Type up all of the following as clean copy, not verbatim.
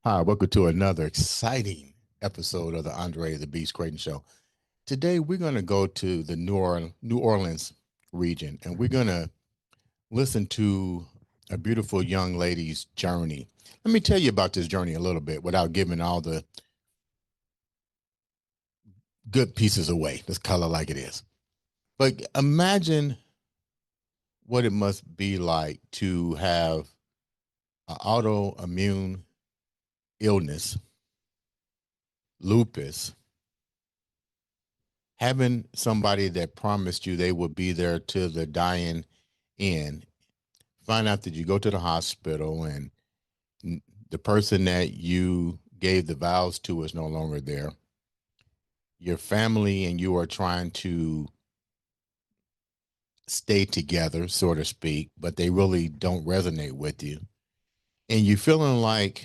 Hi, welcome to another exciting episode of the Andre The Beast Crayton Show. Today, we're going to go to the New Orleans region, and we're going to listen to a beautiful young lady's journey. Let me tell you about this journey a little bit without giving all the good pieces away. Let's color like it is. But imagine what it must be like to have an autoimmune illness, lupus, having somebody that promised you they would be there to the dying end, find out that you go to the hospital and the person that you gave the vows to is no longer there. Your family and you are trying to stay together, so to speak, but they really don't resonate with you. And you're feeling like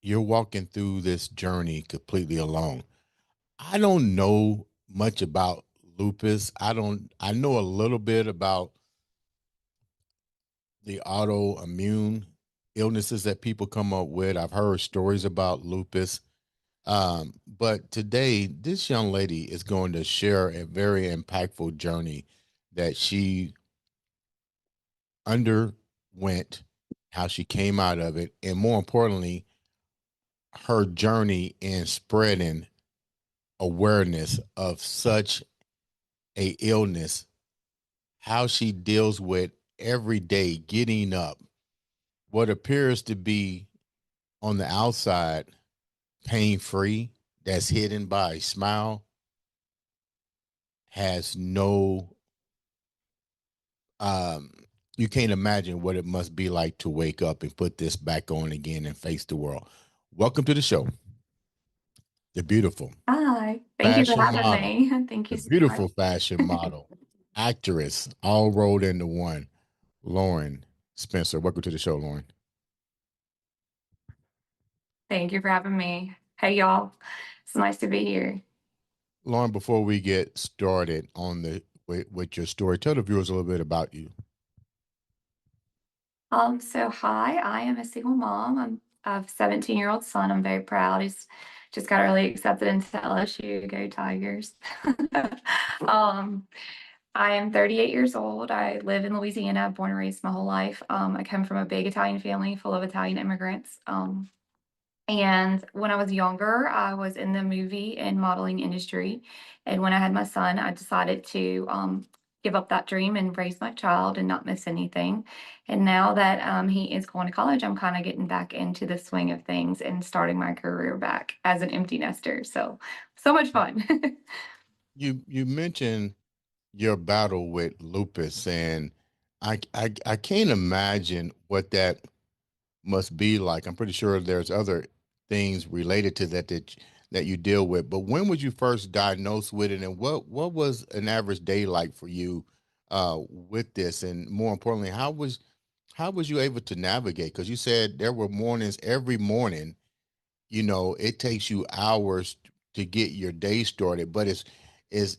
you're walking through this journey completely alone. I don't know much about lupus. I know a little bit about the autoimmune illnesses that people come up with. I've heard stories about lupus. But today, this young lady is going to share a very impactful journey that she underwent, how she came out of it, and more importantly, her journey in spreading awareness of such a illness, how she deals with every day getting up, what appears to be on the outside pain-free, that's hidden by a smile, has no you can't imagine what it must be like to wake up and put this back on again and face the world. Welcome to the show, the beautiful Hi, thank you for fashion having model, me. Thank the you so beautiful much. fashion model, actress, all rolled into one, Lauren Spencer. Welcome to the show, Lauren. Thank you for having me. Hey, y'all. It's nice to be here. Lauren, before we get started on with your story, tell the viewers a little bit about you. So hi, I am a single mom. I'm a 17-year-old son. I'm very proud. He's just got really accepted into LSU. Go Tigers. Um, I am 38 years old. I live in Louisiana, born and raised my whole life. I come from a big Italian family full of Italian immigrants. And when I was younger, I was in the movie and modeling industry. And when I had my son, I decided to give up that dream and raise my child and not miss anything. And now that he is going to college, I'm kind of getting back into the swing of things and starting my career back as an empty nester. So much fun. You mentioned your battle with lupus, and I can't imagine what that must be like. I'm pretty sure there's other things related to that you deal with. But when was you first diagnosed with it, and what was an average day like for you with this? And more importantly, how was you able to navigate? Because you said there were mornings every morning. It takes you hours to get your day started, but it's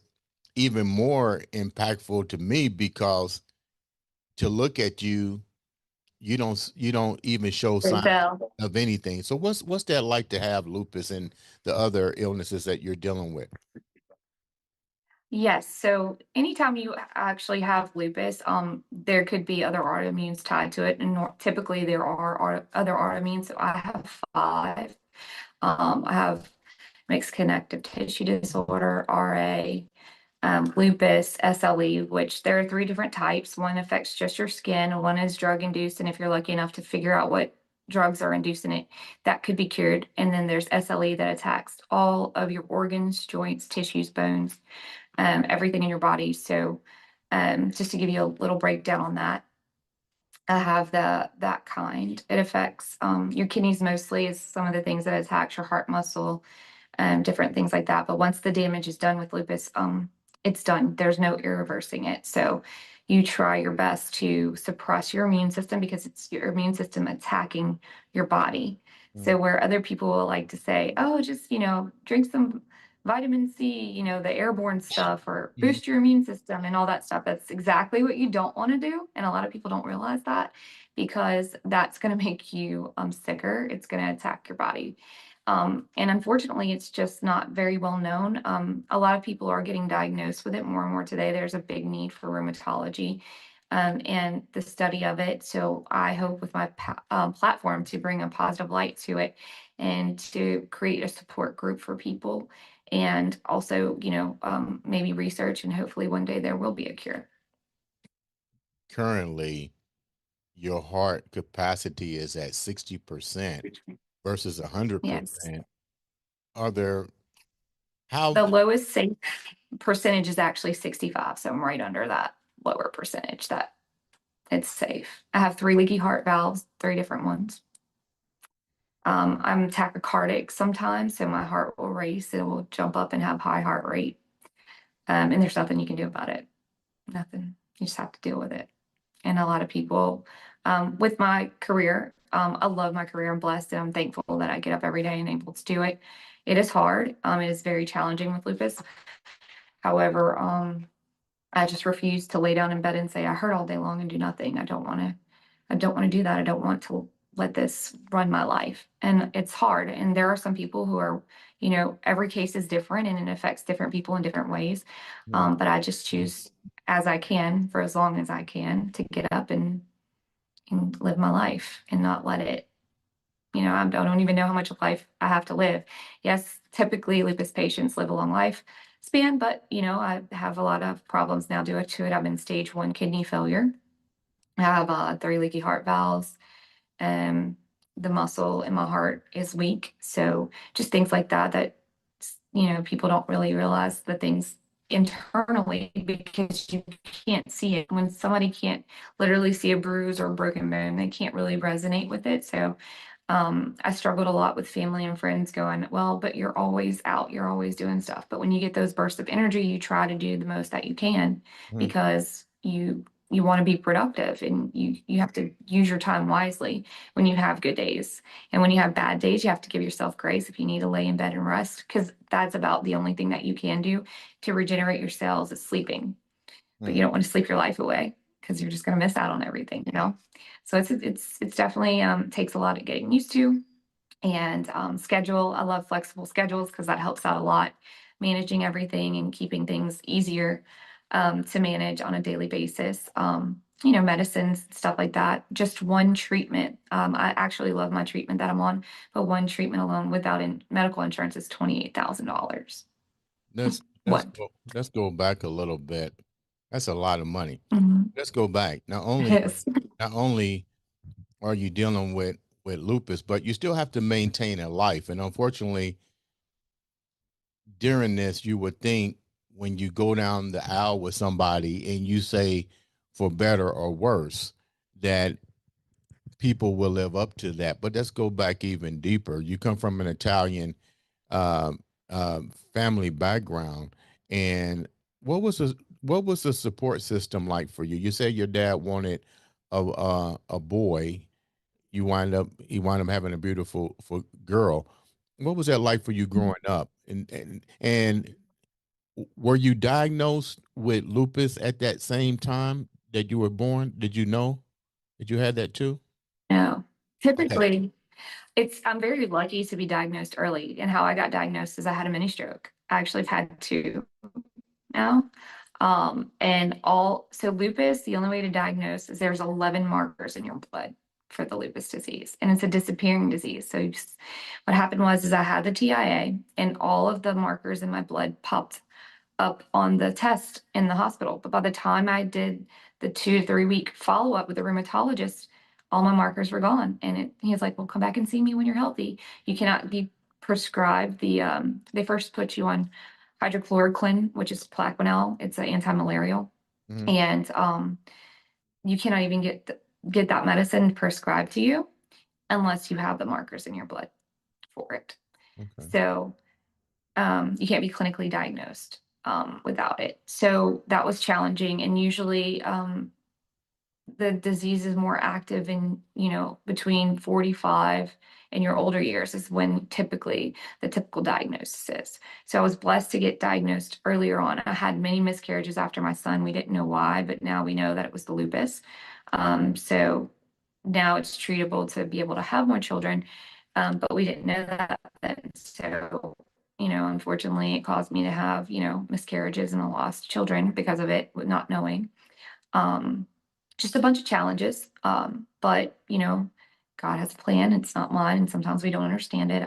even more impactful to me because to look at you, you don't even show Can signs tell. of anything. So what's that like to have lupus and the other illnesses that you're dealing with? Yes. So anytime you actually have lupus, there could be other autoimmunes tied to it, and typically there are other autoimmunes. So I have five. I have mixed connective tissue disorder, RA, lupus, SLE, which there are three different types. One affects just your skin, one is drug induced, and if you're lucky enough to figure out what drugs are inducing it, that could be cured. And then there's SLE that attacks all of your organs, joints, tissues, bones, everything in your body. So, just to give you a little breakdown on that, I have that kind. It affects your kidneys mostly, is some of the things that attacks your heart muscle, different things like that. But once the damage is done with lupus, it's done. There's no irreversing it. So you try your best to suppress your immune system because it's your immune system attacking your body. Mm, So where other people will like to say, oh, just, drink some vitamin C, the airborne stuff, or mhm. boost your immune system and all that stuff. That's exactly what you don't want to do. And a lot of people don't realize that because that's going to make you sicker. It's going to attack your body. And unfortunately, it's just not very well known. A lot of people are getting diagnosed with it more and more today. There's a big need for rheumatology and the study of it. So I hope with my platform to bring a positive light to it and to create a support group for people and also, maybe research and hopefully one day there will be a cure. Currently, your heart capacity is at 60% versus Yes. 100%. Are there how The lowest safe percentage is actually 65. So I'm right under that lower percentage that it's safe. I have three leaky heart valves, three different ones. I'm tachycardic sometimes, so my heart will race. It will jump up and have high heart rate. And there's nothing you can do about it. Nothing. You just have to deal with it. And a lot of people, with my career, I love my career. I'm blessed and I'm thankful that I get up every day and able to do it. It is hard. It is very challenging with lupus. However, I just refuse to lay down in bed and say I hurt all day long and do nothing. I don't want to. I don't want to do that. I don't want to let this run my life. And it's hard. And there are some people who are, every case is different and it affects different people in different ways. mm, But I just choose as I can for as long as I can to get up and live my life and not let it, I don't even know how much life I have to live. Yes, typically lupus patients live a long life span, but, I have a lot of problems now due to it. I'm in stage one kidney failure. I have three leaky heart valves. Um, the muscle in my heart is weak. So just things like that, people don't really realize the things internally because you can't see it. When somebody can't literally see a bruise or a broken bone, they can't really resonate with it. So I struggled a lot with family and friends going, well, but you're always out, you're always doing stuff. But when you get those bursts of energy, you try to do the most that you can mm, because you want to be productive and you have to use your time wisely when you have good days. And when you have bad days, you have to give yourself grace if you need to lay in bed and rest, because that's about the only thing that you can do to regenerate your cells is sleeping. But mm. you don't want to sleep your life away because you're just going to miss out on everything. So it's definitely takes a lot of getting used to and schedule. I love flexible schedules because that helps out a lot, managing everything and keeping things easier to manage on a daily basis. Medicines, stuff like that. Just one treatment. I actually love my treatment that I'm on, but one treatment alone without medical insurance is $28,000. One. Let's go back a little bit. That's a lot of money. Mhm. Let's go back. Yes. Not only are you dealing with lupus, but you still have to maintain a life. And unfortunately, during this, you would think when you go down the aisle with somebody and you say for better or worse, that people will live up to that. But let's go back even deeper. You come from an Italian um, family background, and what was the support system like for you? You said your dad wanted a boy. He wind up having a beautiful for girl. What was that like for you growing up? And were you diagnosed with lupus at that same time that you were born? Did you know that you had that too? No. Okay. Typically, I'm very lucky to be diagnosed early. And how I got diagnosed is I had a mini stroke. I actually have had two now. So lupus, the only way to diagnose is there's 11 markers in your blood for the lupus disease, and it's a disappearing disease. So what happened is I had the TIA, and all of the markers in my blood popped up on the test in the hospital. But by the time I did the 2 to 3 week follow up with the rheumatologist, all my markers were gone. And he was like, well, come back and see me when you're healthy. You cannot be prescribed they first put you on hydrochloroquine, which is Plaquenil. It's an anti-malarial. Mhm. And you cannot even get that medicine prescribed to you unless you have the markers in your blood for it. Okay. So you can't be clinically diagnosed. without it. So that was challenging. And usually, the disease is more active in, between 45 and your older years is when typically the typical diagnosis is. So I was blessed to get diagnosed earlier on. I had many miscarriages after my son. We didn't know why, but now we know that it was the lupus. So now it's treatable to be able to have more children. But we didn't know that then. So, unfortunately, it caused me to have, miscarriages and I lost children because of it, with not knowing. Um, just a bunch of challenges. But God has a plan. It's not mine, and sometimes we don't understand it.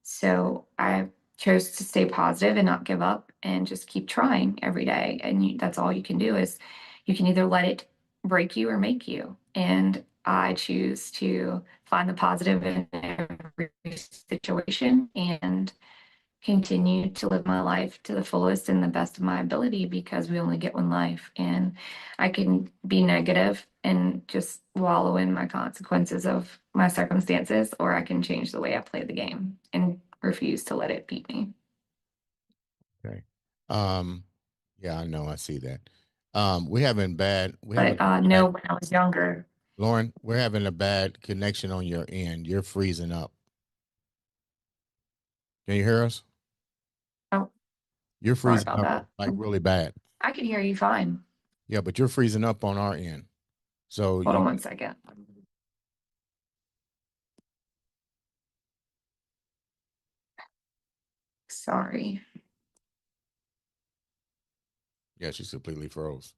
So I chose to stay positive and not give up and just keep trying every day. And that's all you can do is you can either let it break you or make you. And I choose to find the positive in every situation and continue to live my life to the fullest and the best of my ability because we only get one life. And I can be negative and just wallow in my consequences of my circumstances, or I can change the way I play the game and refuse to let it beat me. Okay. Um, yeah, I know. I see that. We're having bad. We're having But bad. no, when I was younger, Lauren, we're having a bad connection on your end. You're freezing up. Can you hear us? oh, You're sorry freezing about up that. like really bad. I can hear you fine. Yeah, but you're freezing up on our end. So Hold you, on 1 second. Sorry. yeah, she's completely froze.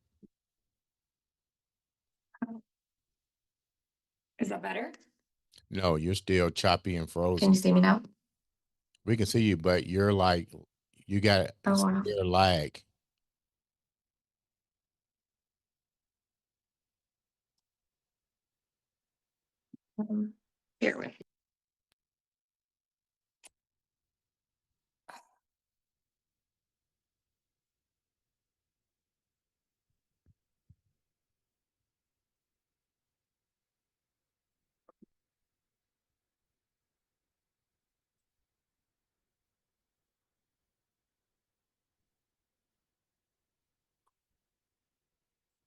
Is that better? No, you're still choppy and Can you frozen. see me now? We can see you, but you're like you got Oh, wow. severe lag. Here with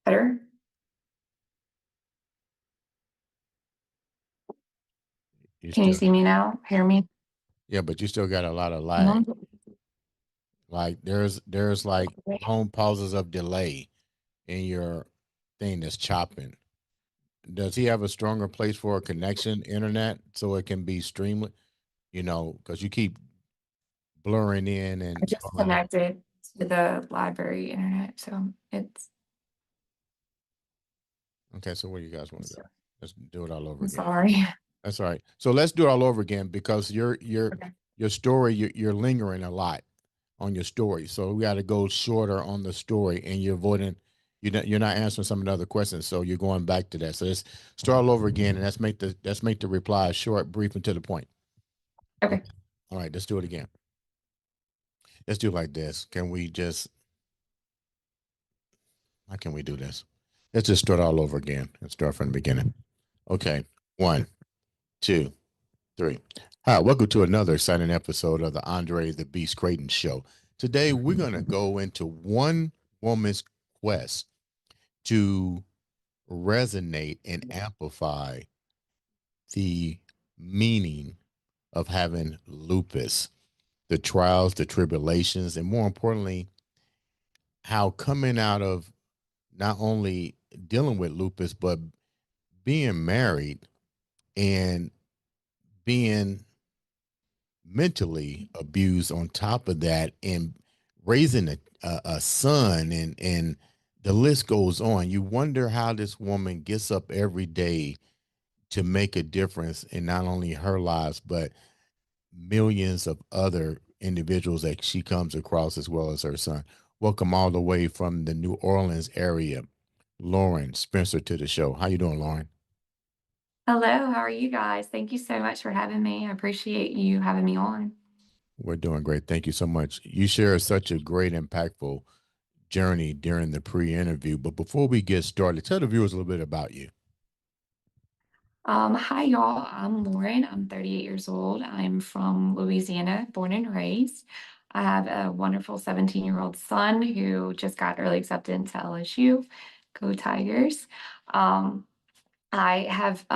better. You Can you still, see me now? Hear me? yeah, but you still got a lot of lag. Mhm. Like there's like long pauses of delay in your thing that's chopping. Does he have a stronger place for a connection, internet, so it can be streamed? Because you keep blurring in I and just showing out. connected to the library internet, so it's. Okay, so where you guys want to go? Let's do it all over I'm again. sorry. That's all right. So let's do it all over again because Okay. your story you're lingering a lot on your story. So we got to go shorter on the story, and you're avoiding. You're not answering some of the other questions, so you're going back to that. So let's start all over again, and let's make the reply short, brief, and to the point. Okay. Okay. All right, let's do it again. Let's do it like this. Can we just? How can we do this? Let's just start all over again and start from the beginning. Okay. One, two, three. Hi, welcome to another exciting episode of the Andre the Beast Crayton Show. Today, we're going to go into one woman's quest to resonate and amplify the meaning of having lupus, the trials, the tribulations, and more importantly, how coming out of not only dealing with lupus, but being married and being mentally abused on top of that and raising a son and the list goes on. You wonder how this woman gets up every day to make a difference in not only her lives but millions of other individuals that she comes across as well as her son. Welcome all the way from the New Orleans area, Lauren Spencer, to the show. How you doing, Lauren? Hello, how are you guys? Thank you so much for having me. I appreciate you having me on. We're doing great. Thank you so much. You share such a great, impactful journey during the pre-interview. But before we get started, tell the viewers a little bit about you. Hi, y'all. I'm Lauren. I'm 38 years old. I'm from Louisiana, born and raised. I have a wonderful 17-year-old son who just got early accepted into LSU. Go Tigers. Um, I have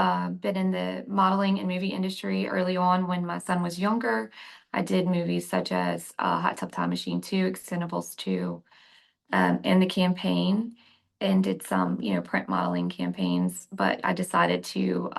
been in the modeling and movie industry early on when my son was younger. I did movies such as Hot Tub Time Machine 2, Expendables 2, in the campaign and did some, print modeling campaigns. But I decided to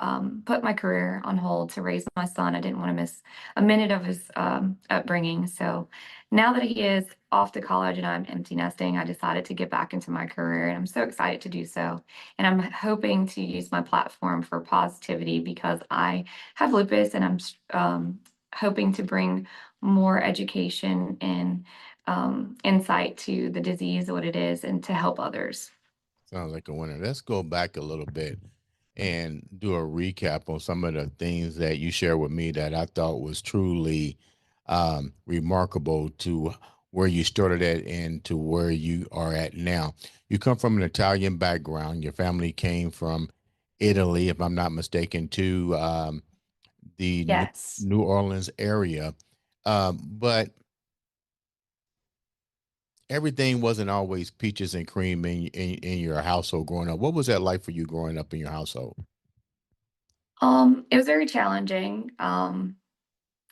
put my career on hold to raise my son. I didn't want to miss a minute of his upbringing. So now that he is off to college and I'm empty nesting, I decided to get back into my career, and I'm so excited to do so. And I'm hoping to use my platform for positivity because I have lupus, and I'm hoping to bring more education and insight to the disease, what it is, and to help others. Sounds like a winner. Let's go back a little bit and do a recap on some of the things that you shared with me that I thought was truly remarkable to where you started at and to where you are at now. You come from an Italian background. Your family came from Italy, if I'm not mistaken, to the Yes. New Orleans area. But everything wasn't always peaches and cream in your household growing up. What was that like for you growing up in your household? It was very challenging.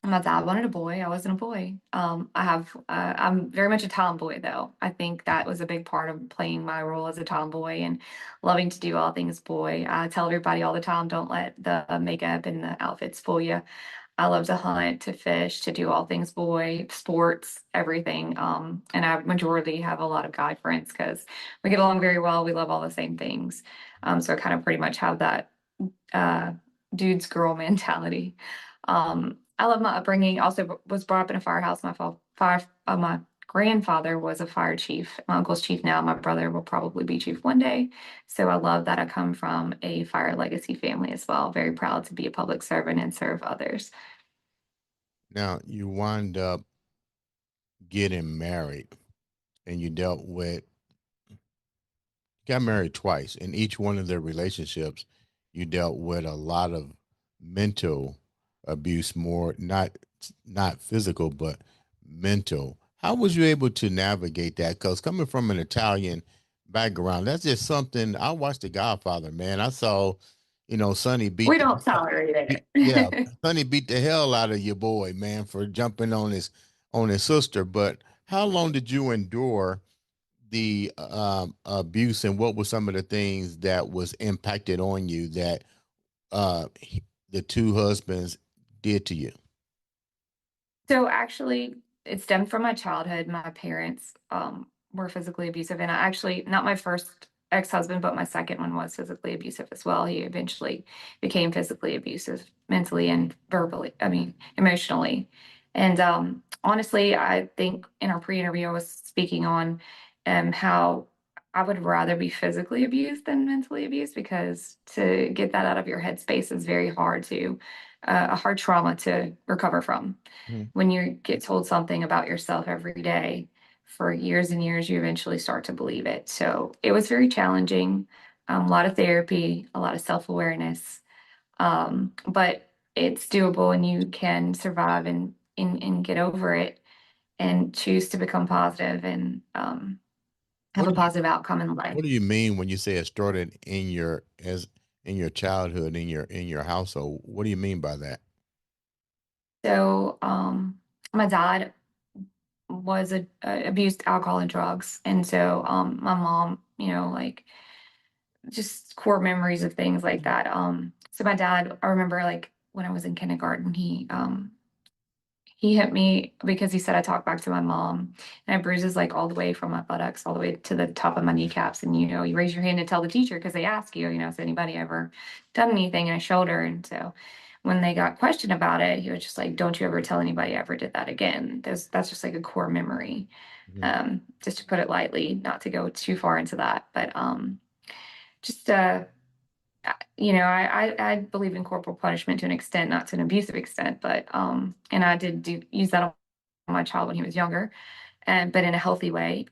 My dad wanted a boy. I wasn't a boy. I'm very much a tomboy though. I think that was a big part of playing my role as a tomboy and loving to do all things boy. I tell everybody all the time, don't let the makeup and the outfits fool you. I love to hunt, to fish, to do all things boy, sports, everything. And I majority have a lot of guy friends because we get along very well. We love all the same things. So I kind of pretty much have that uh, dude's girl mentality. I love my upbringing. Also was brought up in a firehouse. My grandfather was a fire chief. My uncle's chief now. My brother will probably be chief one day. So I love that I come from a fire legacy family as well. Very proud to be a public servant and serve others. Now, you wind up getting married and you dealt with got married twice. In each one of their relationships, you dealt with a lot of mental abuse, more not physical, but mental. How was you able to navigate that? Because coming from an Italian background, that's just something. I watched The Godfather, man. I saw, Sonny We don't tolerate yeah, it. Sonny beat the hell out of your boy, man, for jumping on his sister. But how long did you endure the abuse, and what were some of the things that was impacted on you that the two husbands did to you? So actually, it stemmed from my childhood. My parents were physically abusive, and I actually, not my first ex-husband, but my second one was physically abusive as well. He eventually became physically abusive, mentally and verbally, I mean, emotionally. And honestly, I think in our pre-interview, I was speaking on how I would rather be physically abused than mentally abused because to get that out of your headspace is very hard a hard trauma to recover from Mhm. when you get told something about yourself every day for years and years, you eventually start to believe it. So it was very challenging, a lot of therapy, a lot of self awareness, but it's doable and you can survive and get over it and choose to become positive and have What a do you positive outcome in life. What do you mean when you say it started in your childhood in your household? What do you mean by that? So, my dad was abused alcohol and drugs, and so my mom, like just core memories of things like that. So my dad, I remember like when I was in kindergarten, he hit me because he said I talked back to my mom, and I had bruises like all the way from my buttocks all the way to the top of my kneecaps. And you raise your hand to tell the teacher because they ask you, has anybody ever done anything in a shoulder? And so when they got questioned about it, he was just like, "Don't you ever tell anybody I ever did that again." That's just like a core memory. Mhm. Just to put it lightly, not to go too far into that, but just I believe in corporal punishment to an extent, not to an abusive extent, but and I did do use that on my child when he was younger, and but in a healthy way.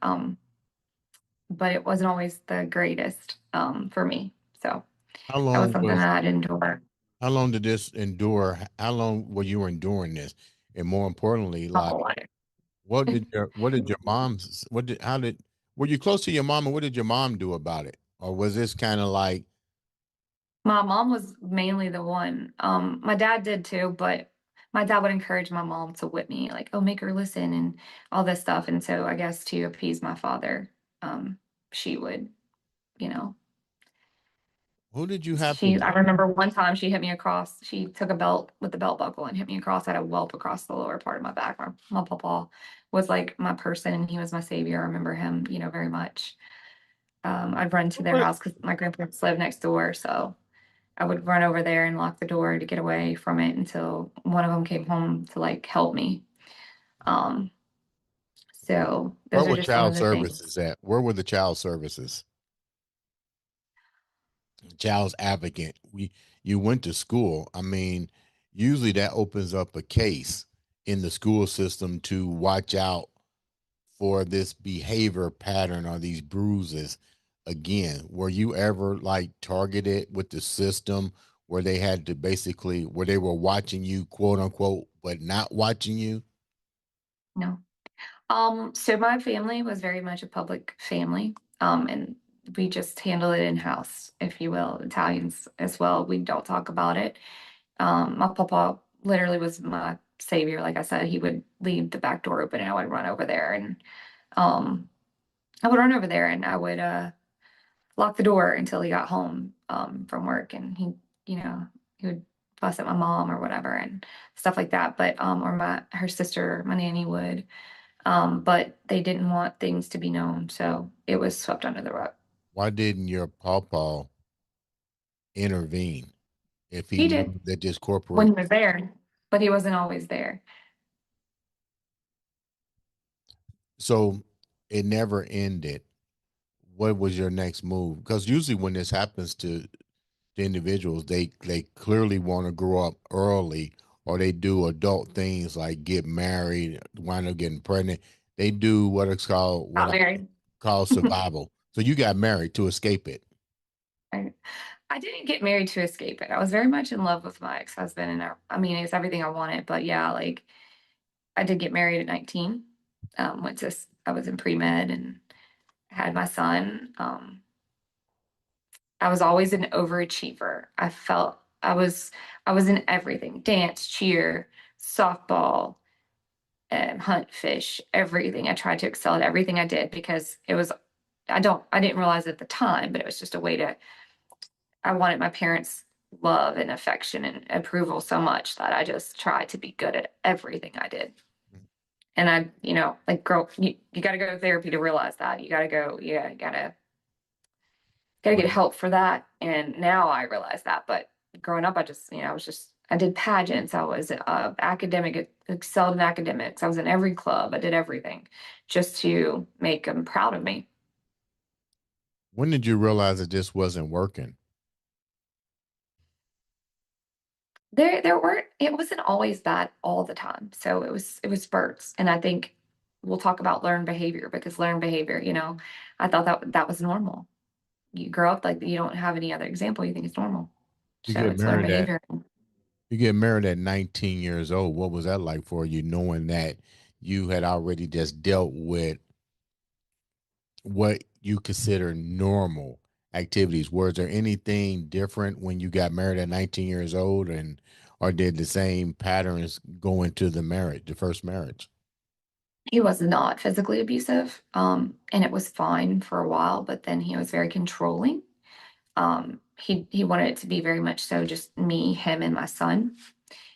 But it wasn't always the greatest for me. So How that was long something was that I'd endure how long did this endure? How long were you enduring this? And more importantly, my like whole life. what did your mom's what did how did were you close to your mom and what did your mom do about it? Or was this kind of like My mom was mainly the one. My dad did too, but my dad would encourage my mom to whip me, like, oh, make her listen and all this stuff. And so I guess to appease my father, she would, you know, who did you have to I remember one time she hit me across, she took a belt with the belt buckle and hit me across. I had a whelp across the lower part of my back. My papa was like my person and he was my savior. I remember him, very much. I'd run to their what house because my grandparents lived next door. So I would run over there and lock the door to get away from it until one of them came home to like help me. Um, so where those are were just some of child the things. services at? Where were the child services? Child's advocate. You went to school. I mean, usually that opens up a case in the school system to watch out for this behavior pattern or these bruises again. Were you ever like targeted with the system where they had to basically where they were watching you, quote unquote, but not watching you? No. So my family was very much a public family. And we just handle it in house, if you will. Italians as well. We don't talk about it. My papa literally was my savior. Like I said, he would leave the back door open and I would run over there and um I would lock the door until he got home from work and he would fuss at my mom or whatever and stuff like that. But or her sister, my nanny would. But they didn't want things to be known, so it was swept under the rug. Why didn't your pawpaw intervene if he He did knew that this when corporate he was there, but he wasn't always there. so it never ended? What was your next move? Because usually when this happens to individuals, they clearly want to grow up early, or they do adult things like get married, wind up getting pregnant. They do what it's called what Got I married. call survival. So you got married to escape it. I, I didn't get married to escape it. I was very much in love with my ex-husband, and I mean, it's everything I wanted. But yeah, like I did get married at 19. I was in pre-med and had my son. I was always an overachiever. I was in everything, dance, cheer, softball, hunt, fish, everything. I tried to excel at everything I did because I didn't realize at the time, but it was just a way I wanted my parents' love and affection and approval so much that I just tried to be good at everything I did. And like girl, you got to go to therapy to realize that. You gotta get When help for that. And now I realize that. But growing up, I did pageants. I was academic, excelled in academics. I was in every club. I did everything just to make them proud of me. when did you realize that this wasn't working? It wasn't always bad all the time. So it was spurts. And I think we'll talk about learned behavior because learned behavior, I thought that was normal. You grow up like you don't have any other example. You think it's normal. You So get it's learned married at behavior. you get married at 19 years old. What was that like for you, knowing that you had already just dealt with what you consider normal activities? Was there anything different when you got married at 19 years old, and or did the same patterns go into the marriage, the first marriage? He was not physically abusive, and it was fine for a while, but then he was very controlling. He wanted it to be very much so just me, him, and my son,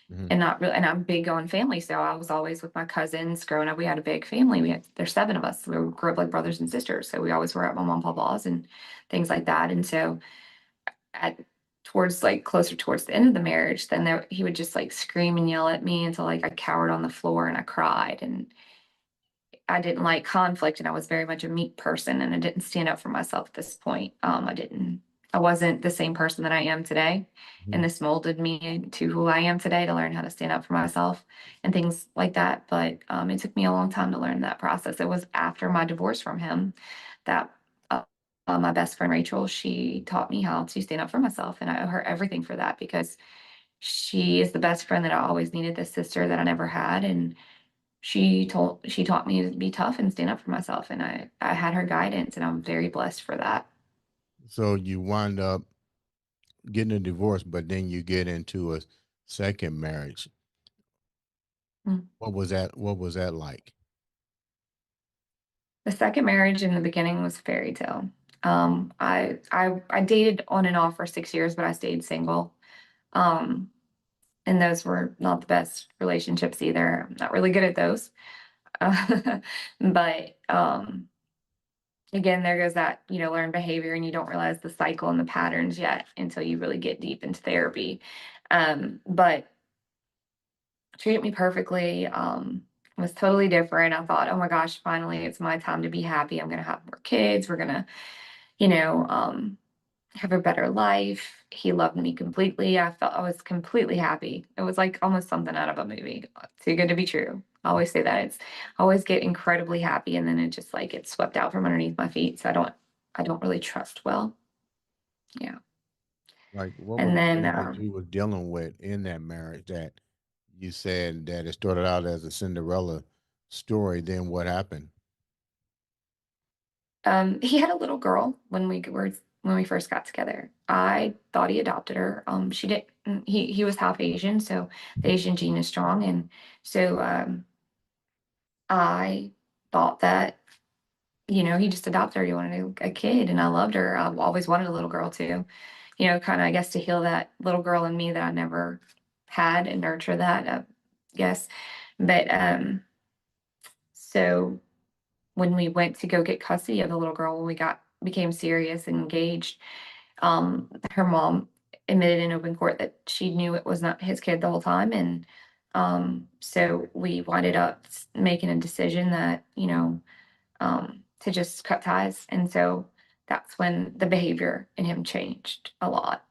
Mhm. and not really. And I'm big on family, so I was always with my cousins. Growing up, we had a big family. There's seven of us. We grew up like brothers and sisters, so we always were at my mom, and papa's, and things like that. And so at towards like closer towards the end of the marriage, then he would just like scream and yell at me until like I cowered on the floor and I cried and I didn't like conflict and I was very much a meek person and I didn't stand up for myself at this point. I wasn't the same person that I am today. And Mhm. this molded me to who I am today to learn how to stand up for myself and things like that. But it took me a long time to learn that process. It was after my divorce from him that my best friend Rachel, she taught me how to stand up for myself. And I owe her everything for that because she is the best friend that I always needed, the sister that I never had. And she taught me to be tough and stand up for myself, and I had her guidance, and I'm very blessed for that. So you wind up getting a divorce, but then you get into a second marriage. Mm. What was that like? The second marriage in the beginning was a fairy tale. I dated on and off for 6 years, but I stayed single. Um, and those were not the best relationships either. I'm not really good at those. But again, there goes that, learned behavior, and you don't realize the cycle and the patterns yet until you really get deep into therapy. But treated me perfectly. Was totally different. I thought, oh my gosh, finally it's my time to be happy. I'm gonna have more kids. We're gonna, you know, um, have a better life. He loved me completely. I felt I was completely happy. It was like almost something out of a movie. Too good to be true. I always say that. I always get incredibly happy, and then it just like gets swept out from underneath my feet. So I don't really trust well. Yeah. Like, what were And the then things that you were dealing with in that marriage that you said that it started out as a Cinderella story? Then what happened? he had a little girl when we first got together. I thought he adopted her. She didn't. He was half Asian, so the Asian gene is strong, and so I thought that he just adopted her. He wanted a kid, and I loved her. I've always wanted a little girl too. Kind of I guess to heal that little girl in me that I never had and nurture that. Yes, but so when we went to go get custody of the little girl, when we became serious and engaged, her mom admitted in open court that she knew it was not his kid the whole time, and so we winded up making a decision that to just cut ties, and so that's when the behavior in him changed a lot.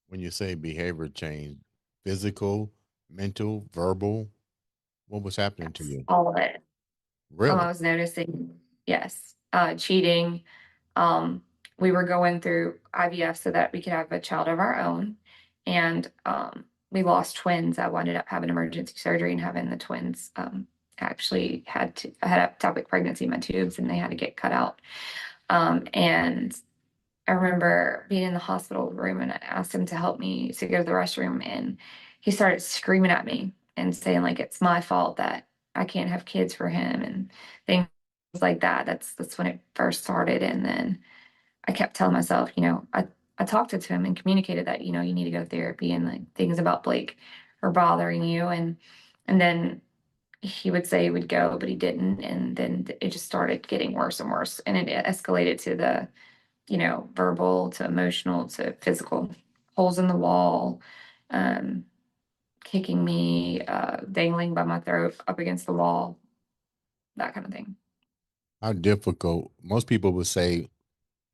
When you say behavior change, physical, mental, verbal, what was happening to Yes, you? all of it. I Really? was noticing, yes, cheating. Um, we were going through IVF so that we could have a child of our own. And we lost twins. I wound up having emergency surgery and having the twins. I had a ectopic pregnancy in my tubes, and they had to get cut out. And I remember being in the hospital room, and I asked him to help me to go to the restroom, and he started screaming at me and saying like it's my fault that I can't have kids for him and things like that. That's when it first started. And then I kept telling myself, I talked to him and communicated that, you need to go to therapy, and like things about Blake are bothering you. And then he would say he would go, but he didn't. And then it just started getting worse and worse. And it escalated to the, verbal to emotional to physical, holes in the wall, um, kicking me, dangling by my throat up against the wall, that kind of thing. How difficult? Most people would say,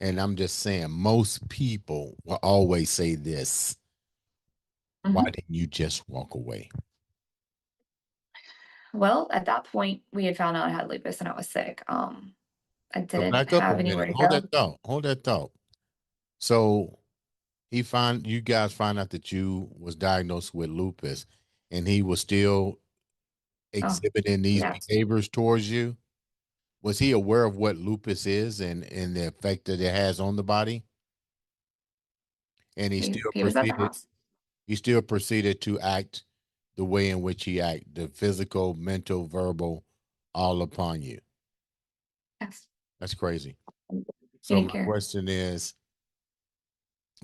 and I'm just saying, most people will always say this. Why Mhm. didn't you just walk away? Well, at that point, we had found out I had lupus and I was sick. I So didn't back up a have minute. anywhere to Hold go. that thought. Hold that thought. So you guys find out that you was diagnosed with lupus, and he was still Oh, exhibiting these yes. behaviors towards you. Was he aware of what lupus is and the effect that it has on the body? And He was at the house. he still proceeded to act the way in which he act, the physical, mental, verbal, all upon you. Yes. That's crazy. He So didn't my care. question is,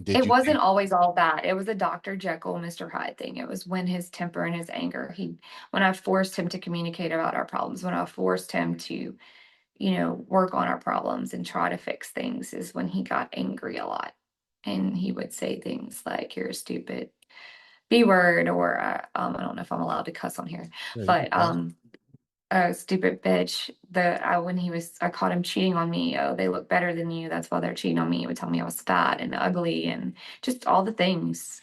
did It you wasn't think always all that. It was a Dr. Jekyll, Mr. Hyde thing. It was when his temper and his anger, when I forced him to communicate about our problems, when I forced him to, work on our problems and try to fix things, is when he got angry a lot. And he would say things like, "You're a stupid B word," or I don't know if I'm allowed to cuss on here, yeah, you can but cuss. "Oh, stupid bitch." When I caught him cheating on me. "Oh, they look better than you. That's why they're cheating on me." He would tell me I was fat and ugly and just all the things.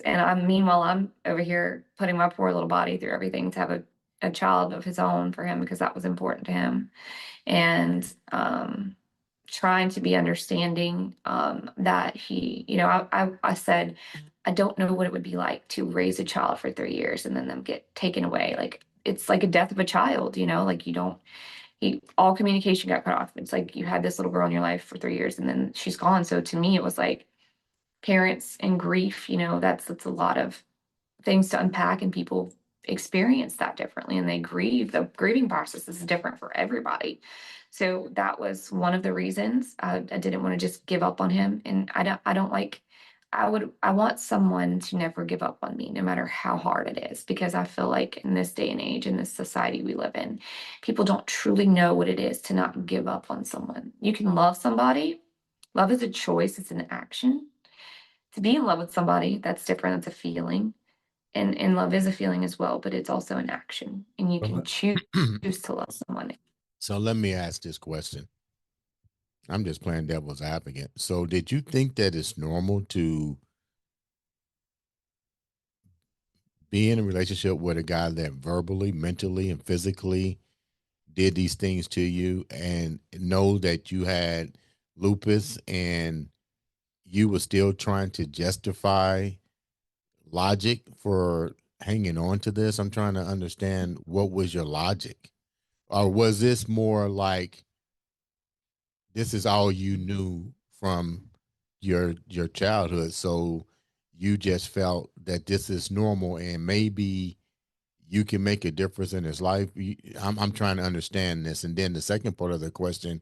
And meanwhile, I'm over here putting my poor little body through everything to have a child of his own for him because that was important to him. And trying to be understanding that I said I don't know what it would be like to raise a child for 3 years and then them get taken away. Like it's like a death of a child, like you don't, all communication got cut off. It's like you had this little girl in your life for 3 years and then she's gone. So to me, it was like parents and grief, that's a lot of things to unpack, and people experience that differently and they grieve. The grieving process is different for everybody. So that was one of the reasons I didn't want to just give up on him. And I don't like, I want someone to never give up on me, no matter how hard it is, because I feel like in this day and age, in this society we live in, people don't truly know what it is to not give up on someone. You can love somebody. Love is a choice, it's an action. To be in love with somebody, that's different. That's a feeling. And love is a feeling as well, but it's also an action. And you can choose to love someone. So let me ask this question. I'm just playing devil's advocate. So did you think that it's normal to be in a relationship with a guy that verbally, mentally, and physically did these things to you and know that you had lupus and you were still trying to justify logic for hanging on to this? I'm trying to understand, what was your logic? Or was this more like this is all you knew from your childhood, so you just felt that this is normal and maybe you can make a difference in his life? I'm trying to understand this. And then the second part of the question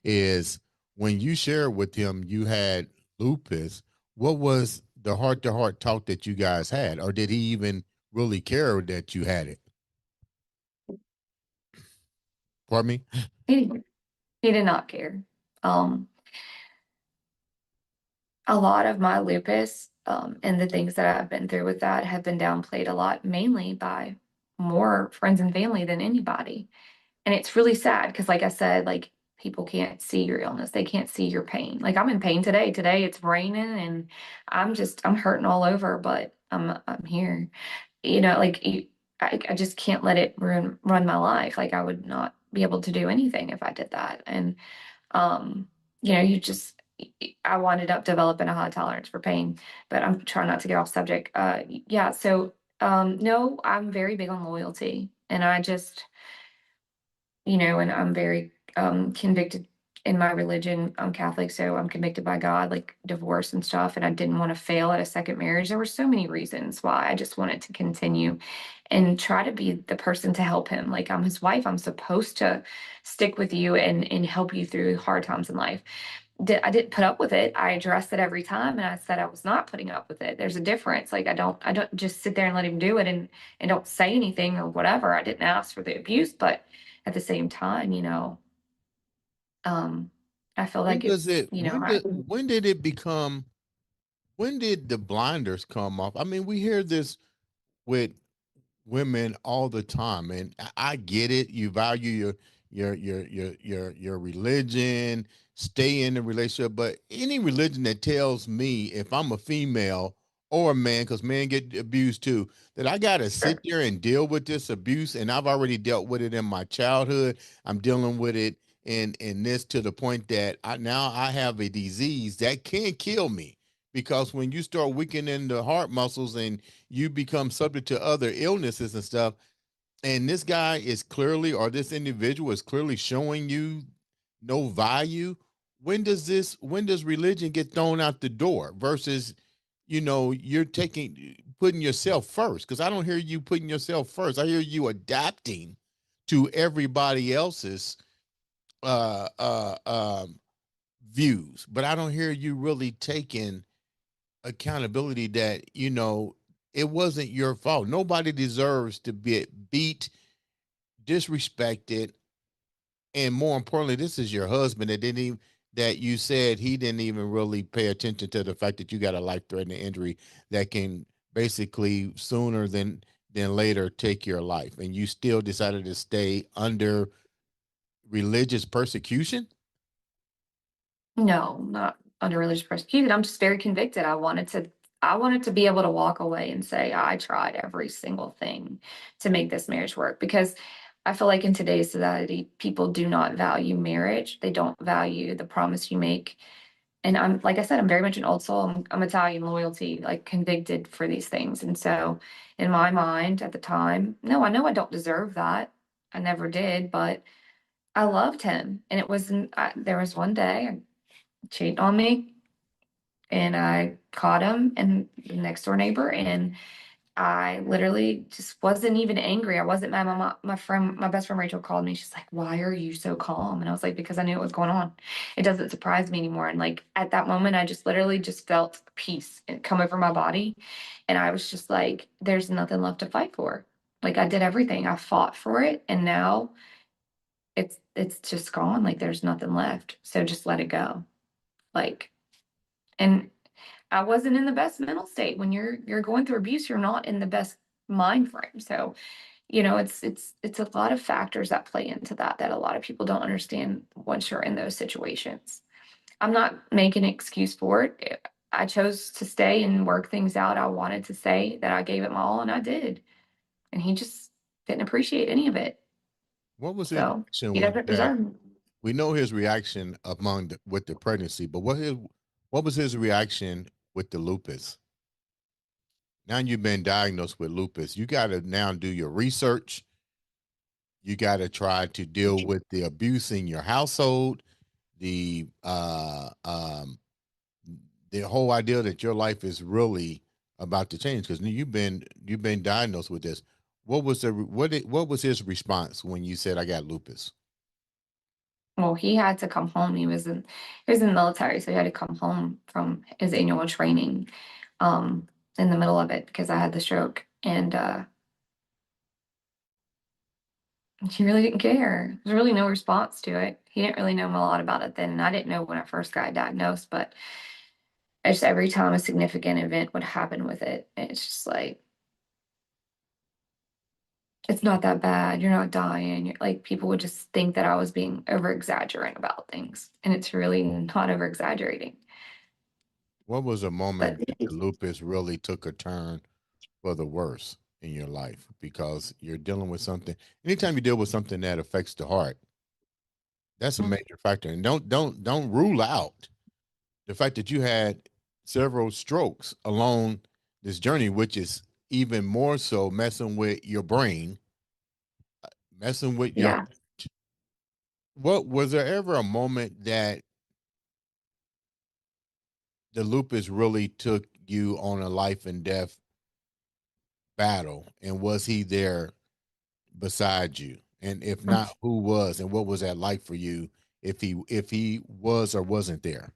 is, when you shared with him you had lupus, what was the heart to heart talk that you guys had? Or did he even really care that you had it? Pardon me? He, he did not care. Um, a lot of my lupus, and the things that I've been through with that have been downplayed a lot, mainly by more friends and family than anybody. And it's really sad because, like I said, like people can't see your illness. They can't see your pain. Like I'm in pain today. Today it's raining and I'm hurting all over, but I'm here. Like I just can't let it run my life. Like I would not be able to do anything if I did that. And um, you just I wound up developing a high tolerance for pain, but I'm trying not to get off subject. Yeah, so no, I'm very big on loyalty, and I just and I'm very convicted in my religion. I'm Catholic, so I'm convicted by God, like divorce and stuff. And I didn't want to fail at a second marriage. There were so many reasons why I just wanted to continue and try to be the person to help him. Like I'm his wife. I'm supposed to stick with you and help you through hard times in life. I didn't put up with it. I addressed it every time, and I said I was not putting up with it. There's a difference. Like I don't just sit there and let him do it and don't say anything or whatever. I didn't ask for the abuse, but at the same time, um, I feel When like does it's, it when did it become, when did the blinders come off? I mean, we hear this with women all the time, and I get it. You value your religion, stay in the relationship, but any religion that tells me if I'm a female or a man, because men get abused too, that I gotta sit sure. there and deal with this abuse, and I've already dealt with it in my childhood. I'm dealing with it in this, to the point that now I have a disease that can kill me, because when you start weakening the heart muscles and you become subject to other illnesses and stuff, and this guy is clearly, or this individual is clearly showing you no value, when does religion get thrown out the door versus, you're putting yourself first? Because I don't hear you putting yourself first. I hear you adapting to everybody else's uh uh um views, but I don't hear you really taking accountability that, it wasn't your fault. Nobody deserves to be beat, disrespected, and more importantly, this is your husband that didn't even, that you said he didn't even really pay attention to the fact that you got a life-threatening injury that can basically sooner than later take your life, and you still decided to stay under religious persecution. No, not under religious persecution. I'm just very convicted. I wanted to be able to walk away and say, I tried every single thing to make this marriage work, because I feel like in today's society, people do not value marriage. They don't value the promise you make And I'm, like I said, I'm very much an old soul. I'm Italian loyalty, like convicted for these things. And so in my mind at the time, no, I know I don't deserve that. I never did, but I loved him. And it wasn't, there was one day I cheated on me and I caught him and the next door neighbor. And I literally just wasn't even angry. I wasn't mad. My friend, my best friend Rachel called me. She's like, "Why are you so calm?" And I was like, "Because I knew what was going on. It doesn't surprise me anymore." And like at that moment, I just literally just felt peace and come over my body, and I was just like, "There's nothing left to fight for." Like I did everything. I fought for it, and now it's just gone. Like there's nothing left. So just let it go. Like, and I wasn't in the best mental state. When you're going through abuse, you're not in the best mind frame. So, it's a lot of factors that play into that a lot of people don't understand once you're in those situations. I'm not making an excuse for it. I chose to stay and work things out. I wanted to say that I gave it my all and I did. And he just didn't appreciate any of it. What was his So reaction he with doesn't that? deserve it. We know his reaction with the pregnancy, but what was his reaction with the lupus? Now you've been diagnosed with lupus. You got to now do your research. You got to try to deal with the abuse in your household, the the whole idea that your life is really about to change because you've been diagnosed with this. What was his response when you said I got lupus? Well, he had to come home. He was in the military, so he had to come home from his annual training um in the middle of it because I had the stroke. And he really didn't care. There's really no response to it. He didn't really know a lot about it then, and I didn't know when I first got diagnosed, but just every time a significant event would happen with it, it's just like it's not that bad. You're not dying. You're, like people would just think that I was being over exaggerating about things, and it's really not over exaggerating. What was a But moment that the lupus really took a turn for the worse in your life? Because you're dealing with something. Anytime you deal with something that affects the heart, that's a major factor. And don't rule out the fact that you had several strokes along this journey, which is even more so messing with your brain, messing with your yeah, what was there ever a moment that the lupus really took you on a life and death battle? And was he there beside you? And if not, who was and what was that like for you if he was or wasn't there?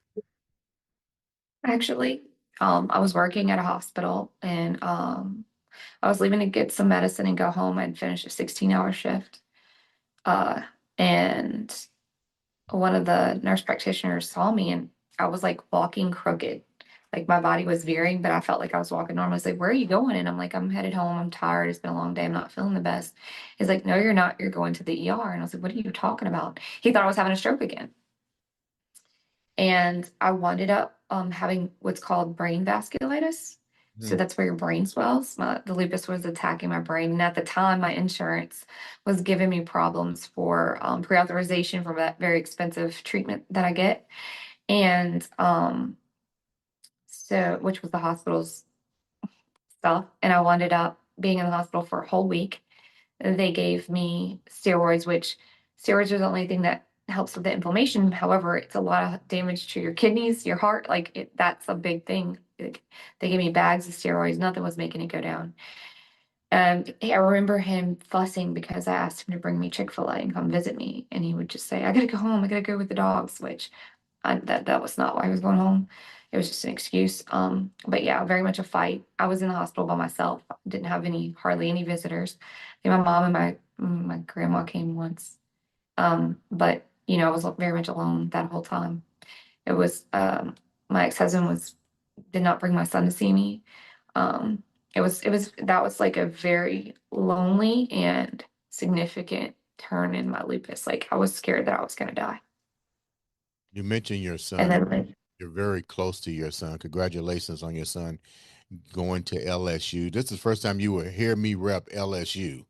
actually, I was working at a hospital, and I was leaving to get some medicine and go home. I'd finished a 16-hour shift. Uh, and one of the nurse practitioners saw me and I was like walking crooked. Like my body was veering, but I felt like I was walking normal. He's like, "Where are you going?" And I'm like, "I'm headed home. I'm tired. It's been a long day. I'm not feeling the best." He's like, "No, you're not. You're going to the ER." And I was like, "What are you talking about?" He thought I was having a stroke again. And I wound up having what's called brain vasculitis. So Hmm. that's where your brain swells. The lupus was attacking my brain. And at the time, my insurance was giving me problems for pre-authorization for that very expensive treatment that I get. And so, which was the hospital's stuff. And I wound up being in the hospital for a whole week. They gave me steroids, which steroids are the only thing that helps with the inflammation. However, it's a lot of damage to your kidneys, your heart. That's a big thing. Like, they gave me bags of steroids. Nothing was making it go down. And I remember him fussing because I asked him to bring me Chick-fil-A and come visit me. And he would just say, "I gotta go home. I gotta go with the dogs," which that was not why I was going home. It was just an excuse. But yeah, very much a fight. I was in the hospital by myself. Didn't have hardly any visitors. I think my mom and my grandma came once. But I was very much alone that whole time. It was my ex-husband was did not bring my son to see me. Um, it was that was like a very lonely and significant turn in my lupus. Like I was scared that I was gonna die. You mentioned your And son. then You're very close to your son. Congratulations on your son going to LSU. This is the first time you will hear me rep LSU.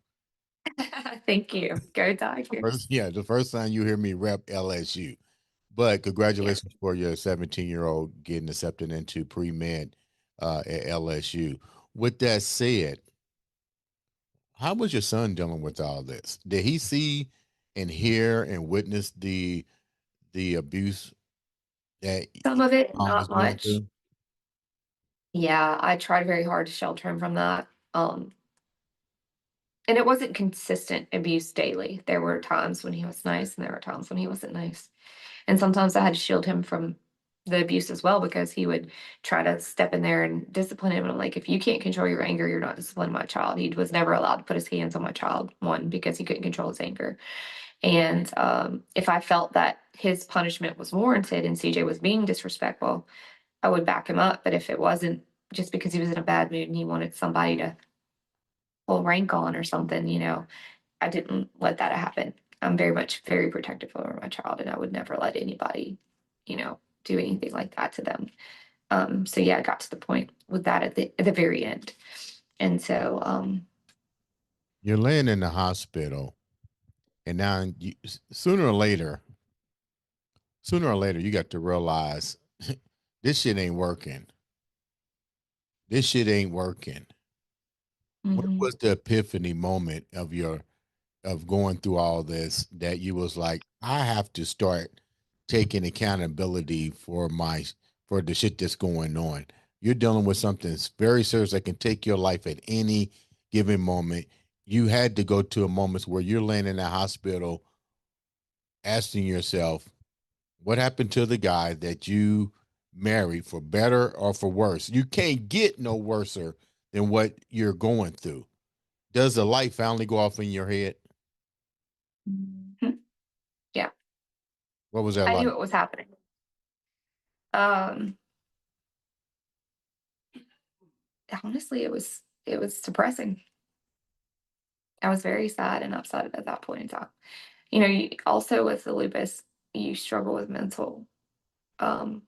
thank you. Go Tigers. Yeah, the first time you hear me rep LSU. But Yeah. congratulations for your 17-year-old getting accepted into pre-med at LSU. With that said, how was your son dealing with all this? Did he see and hear and witness the abuse that Some of it, mom was not going much. through? Yeah, I tried very hard to shelter him from that. And it wasn't consistent abuse daily. There were times when he was nice and there were times when he wasn't nice. And sometimes I had to shield him from the abuse as well because he would try to step in there and discipline him. And I'm like, if you can't control your anger, you're not disciplining my child. He was never allowed to put his hands on my child, one, because he couldn't control his anger. And if I felt that his punishment was warranted and CJ was being disrespectful, I would back him up. But if it wasn't, just because he was in a bad mood and he wanted somebody to pull rank on or something, I didn't let that happen. I'm very much very protective over my child, and I would never let anybody, do anything like that to them. So yeah, I got to the point with that at the very end. And so You're laying in the hospital, and now sooner or later, you got to realize this shit ain't working. This shit ain't working. What mhm. was the epiphany moment of going through all this that you was like, I have to start taking accountability for the shit that's going on. You're dealing with something that's very serious that can take your life at any given moment. You had to go to a moment where you're laying in a hospital asking yourself, what happened to the guy that you married for better or for worse? You can't get no worser than what you're going through. Does the light finally go off in your head? Mhm. Yeah, What was that I knew like? it was happening. Um, Honestly, it was depressing. I was very sad and upset at that point in time. Also with the lupus, you struggle with mental um,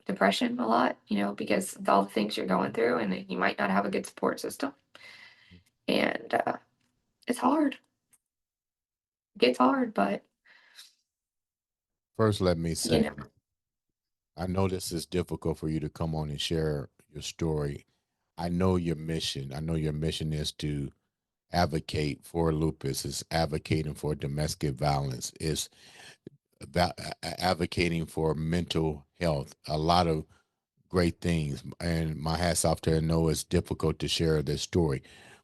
depression a lot, because of all the things you're going through, and you might not have a good support system. And it's hard. It gets hard, but First, let me you say, know, I know this is difficult for you to come on and share your story. I know your mission. I know your mission is to advocate for lupus, is advocating for domestic violence, is about advocating for mental health. A lot of great things. And my hat's off to her. I know it's difficult to share this story,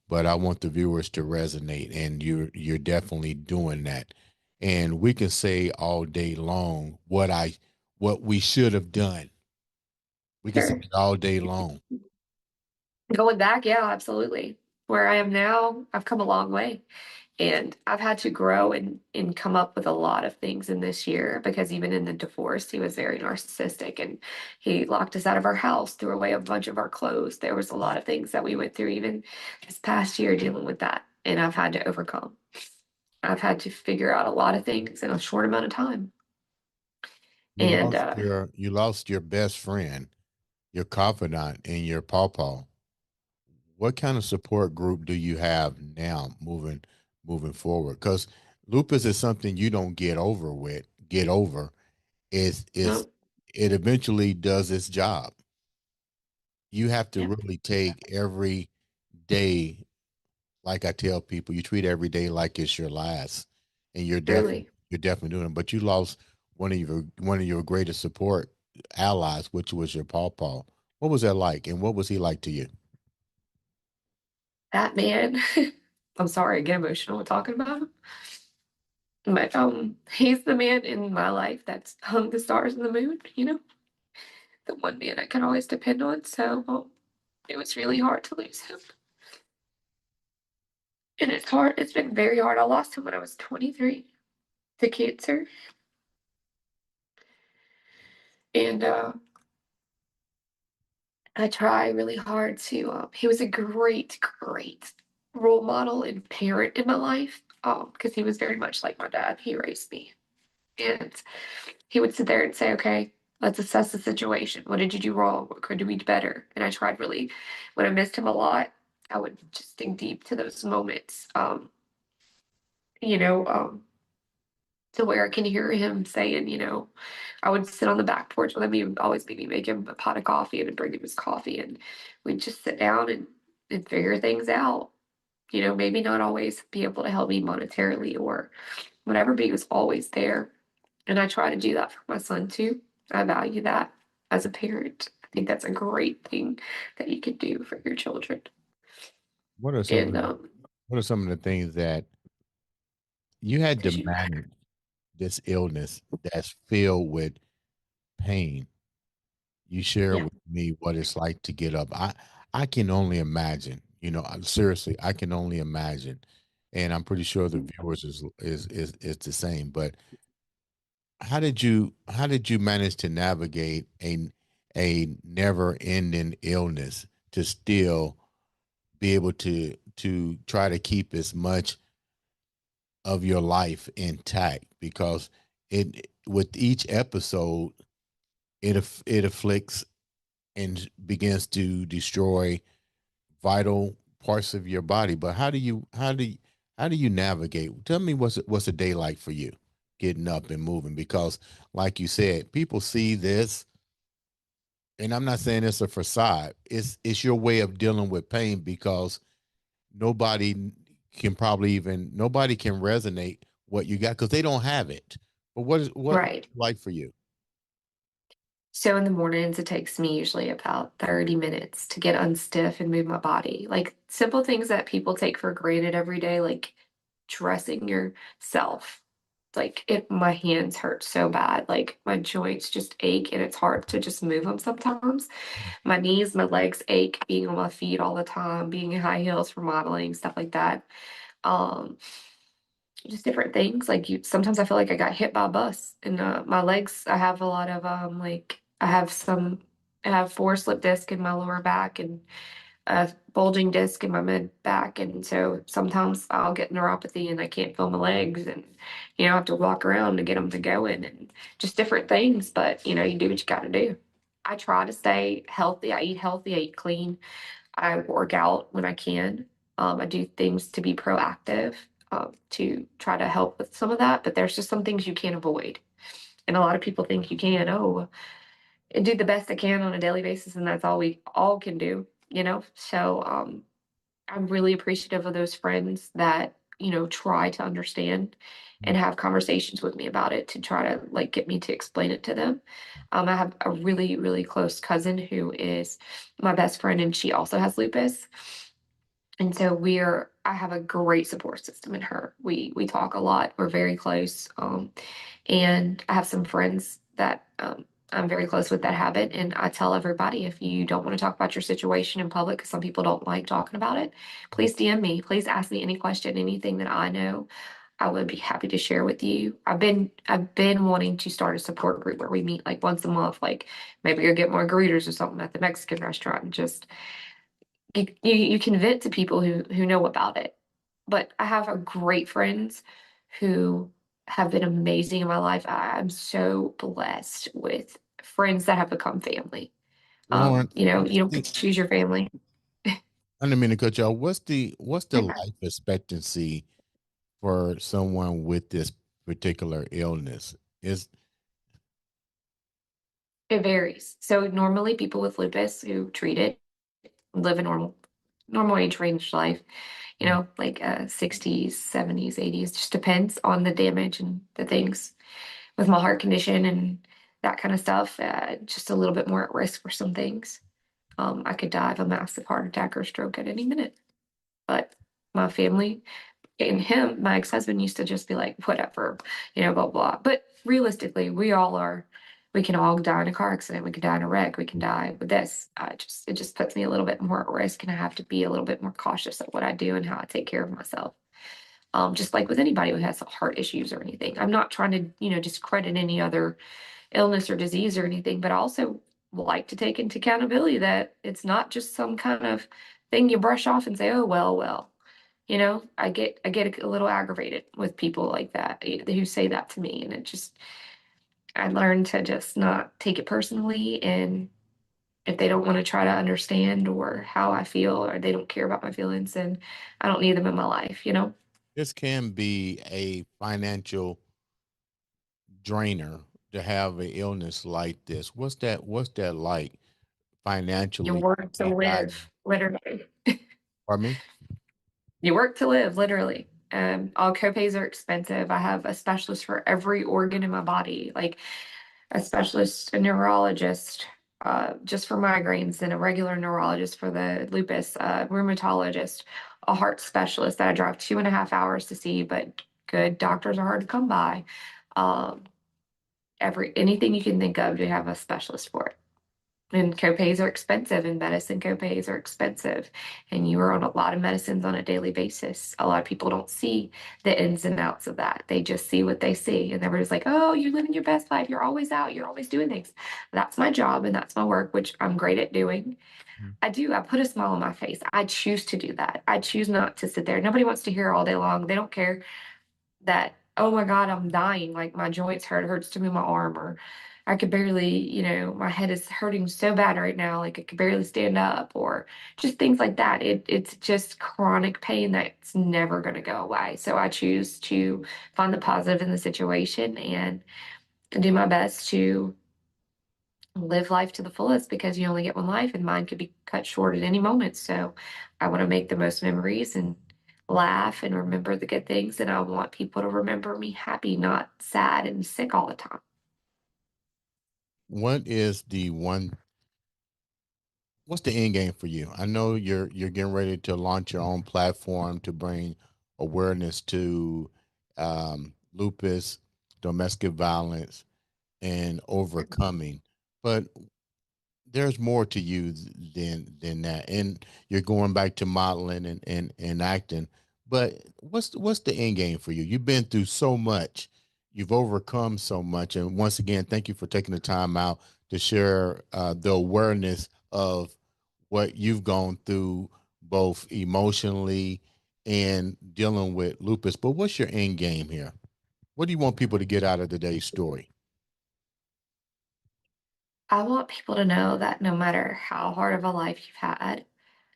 but I want the viewers to resonate, and you're definitely doing that. And we can say all day long what we should have done. We can say sure. it all day long. Going back, yeah, absolutely. Where I am now, I've come a long way. And I've had to grow and come up with a lot of things in this year because even in the divorce, he was very narcissistic and he locked us out of our house, threw away a bunch of our clothes. There was a lot of things that we went through even this past year dealing with that. And I've had to overcome. I've had to figure out a lot of things in a short amount of time. And You lost your best friend, your confidant, and your pawpaw. What kind of support group do you have now moving forward? Because lupus is something you don't get over. It's no, it eventually does its job. You have to yeah, really take every day, like I tell people, you treat every day like it's your last, and truly. you're definitely doing it. But you lost one of your greatest support allies, which was your pawpaw. What was that like, and what was he like to you? That man, I'm sorry, I get emotional talking about him. But he's the man in my life that's hung the stars and the moon, the one man I can always depend on. So it was really hard to lose him. And it's hard. It's been very hard. I lost him when I was 23 to cancer. And I try really hard to, he was a great, great role model and parent in my life because he was very much like my dad. He raised me. And he would sit there and say, okay, let's assess the situation. What did you do wrong? What could we do better? And I tried really, when I missed him a lot, I would just dig deep to those moments, you know, um, to where I can hear him saying, I would sit on the back porch with him. He would always make me make him a pot of coffee and I'd bring him his coffee and we'd just sit down and figure things out. Maybe not always be able to help me monetarily or whatever, but he was always there. And I try to do that for my son too. I value that as a parent. I think that's a great thing that you can do for your children. What are some of And the what are some of the things that you had to because you manage this illness that's filled with pain? You share yeah. with me what it's like to get up. I can only imagine. Seriously, I can only imagine, and I'm pretty sure the viewers is the same. But how did you manage to navigate a never ending illness to still be able to try to keep as much of your life intact? Because it with each episode it afflicts and begins to destroy vital parts of your body. But how do you navigate? Tell me what's a day like for you getting up and moving? Because like you said, people see this, and I'm not saying it's a facade. It's your way of dealing with pain because nobody nobody can resonate what you got because they don't have it. But what's Right. it like for you? So in the mornings, it takes me usually about 30 minutes to get unstiff and move my body. Like simple things that people take for granted every day, like dressing yourself. Like if my hands hurt so bad, like my joints just ache and it's hard to just move them sometimes. My knees, my legs ache being on my feet all the time, being in high heels for modeling, stuff like that. Um, just different things. Like you, sometimes I feel like I got hit by a bus and my legs, I have a lot of like I have four slip disc in my lower back and a bulging disc in my mid back. And so sometimes I'll get neuropathy and I can't feel my legs and, I have to walk around to get them to go in and just different things. But, you do what you got to do. I try to stay healthy. I eat healthy. I eat clean. I work out when I can. I do things to be proactive to try to help with some of that, but there's just some things you can't avoid. And a lot of people think you can, and do the best I can on a daily basis, and that's all we all can do. So I'm really appreciative of those friends that, try to understand and have conversations with me about it to try to like get me to explain it to them. I have a really, really close cousin who is my best friend, and she also has lupus. And so I have a great support system in her. We talk a lot. We're very close. And I have some friends that I'm very close with that have it. And I tell everybody if you don't want to talk about your situation in public, because some people don't like talking about it, please DM me. Please ask me any question, anything that I know. I would be happy to share with you. I've been wanting to start a support group where we meet like once a month, like maybe go get more greeters or something at the Mexican restaurant and just you can vent to people who know about it. But I have a great friends who have been amazing in my life. I'm so blessed with friends that have become family. Lauren, You don't get to choose your family. I didn't mean to cut you off. What's the Yeah. life expectancy for someone with this particular illness? Is It varies. So normally people with lupus who treat it live a normal age range life, like 60s, 70s, 80s, just depends on the damage and the things. With my heart condition and that kind of stuff, just a little bit more at risk for some things. I could die of a massive heart attack or stroke at any minute. But my family and him, my ex-husband used to just be like, whatever, blah, blah. But realistically, we can all die in a car accident. We can die in a wreck. We can die with this. It just puts me a little bit more at risk and I have to be a little bit more cautious of what I do and how I take care of myself. Just like with anybody who has heart issues or anything. I'm not trying to, discredit any other illness or disease or anything, but I also like to take into accountability that it's not just some kind of thing you brush off and say, oh, well, well. I get a little aggravated with people like that who say that to me, and I learned to just not take it personally. And if they don't want to try to understand or how I feel, or they don't care about my feelings, then I don't need them in my life. this can be a financial drainer to have an illness like this. What's that like You financially? work to Being live, literally. pardon me? You work to live, literally. All copays are expensive. I have a specialist for every organ in my body, like a specialist, a neurologist, just for migraines, and a regular neurologist for the lupus, a rheumatologist, a heart specialist that I drive 2.5 hours to see, but good doctors are hard to come by. Um, anything you can think of, they have a specialist for it. And copays are expensive, and medicine copays are expensive. And you are on a lot of medicines on a daily basis. A lot of people don't see the ins and outs of that. They just see what they see. And everybody's like, oh, you're living your best life. You're always out. You're always doing things. That's my job and that's my work, which I'm great at doing. I do. I put a smile on my face. I choose to do that. I choose not to sit there. Nobody wants to hear all day long. They don't care that, oh my God, I'm dying. Like my joints hurt, it hurts to move my arm, or I could barely, my head is hurting so bad right now, like I could barely stand up, or just things like that. It's just chronic pain that's never going to go away. So I choose to find the positive in the situation and do my best to live life to the fullest, because you only get one life and mine could be cut short at any moment. So I want to make the most memories and laugh and remember the good things. And I want people to remember me happy, not sad and sick all the time. What is the one? What's the end game for you? I know you're getting ready to launch your own platform to bring awareness to lupus, domestic violence, and overcoming. But there's more to you than that, and you're going back to modeling and acting. But what's the end game for you? You've been through so much, you've overcome so much, and once again, thank you for taking the time out to share the awareness of what you've gone through, both emotionally and dealing with lupus. But what's your end game here? What do you want people to get out of today's story? I want people to know that no matter how hard of a life you've had,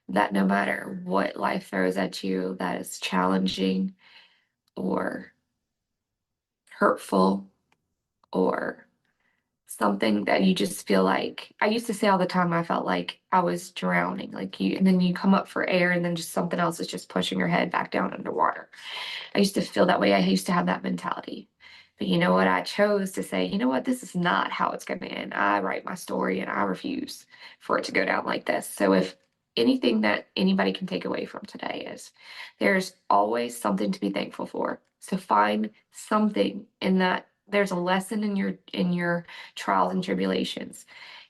that no matter what life throws at you that is challenging or hurtful or something that you just feel like, I used to say all the time, I felt like I was drowning, like you, and then you come up for air and then just something else is just pushing your head back down underwater. I used to feel that way. I used to have that mentality. But you know what? I chose to say, you know what? This is not how it's going to end. I write my story and I refuse for it to go down like this. So if anything that anybody can take away from today is there's always something to be thankful for. So find something in that. There's a lesson in your trials and tribulations,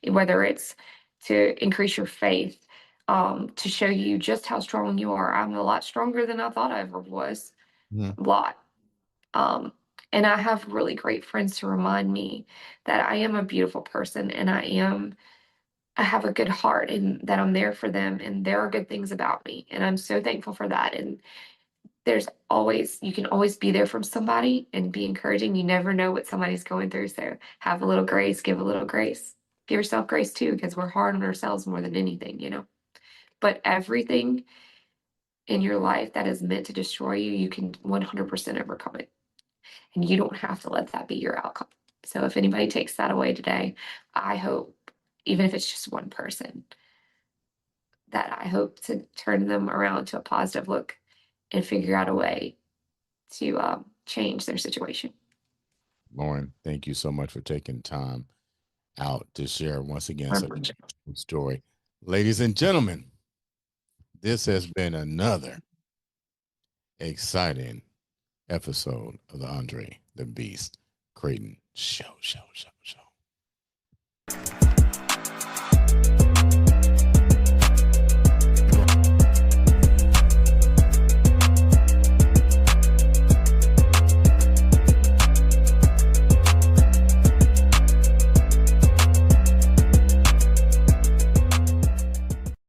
whether it's to increase your faith, to show you just how strong you are. I'm a lot stronger than I thought I ever was. Mhm. A lot. Um, and I have really great friends to remind me that I am a beautiful person and I have a good heart and that I'm there for them and there are good things about me. And I'm so thankful for that. And you can always be there from somebody and be encouraging. You never know what somebody's going through. So have a little grace, give a little grace. Give yourself grace too, because we're hard on ourselves more than anything. But everything in your life that is meant to destroy you, you can 100% overcome it. And you don't have to let that be your outcome. So if anybody takes that away today, I hope, even if it's just one person, that I hope to turn them around to a positive look and figure out a way to change their situation. Lauren, thank you so much for taking time out to share once again such a good story. Ladies and gentlemen, this has been another exciting episode of the Andre the Beast Crayton Show.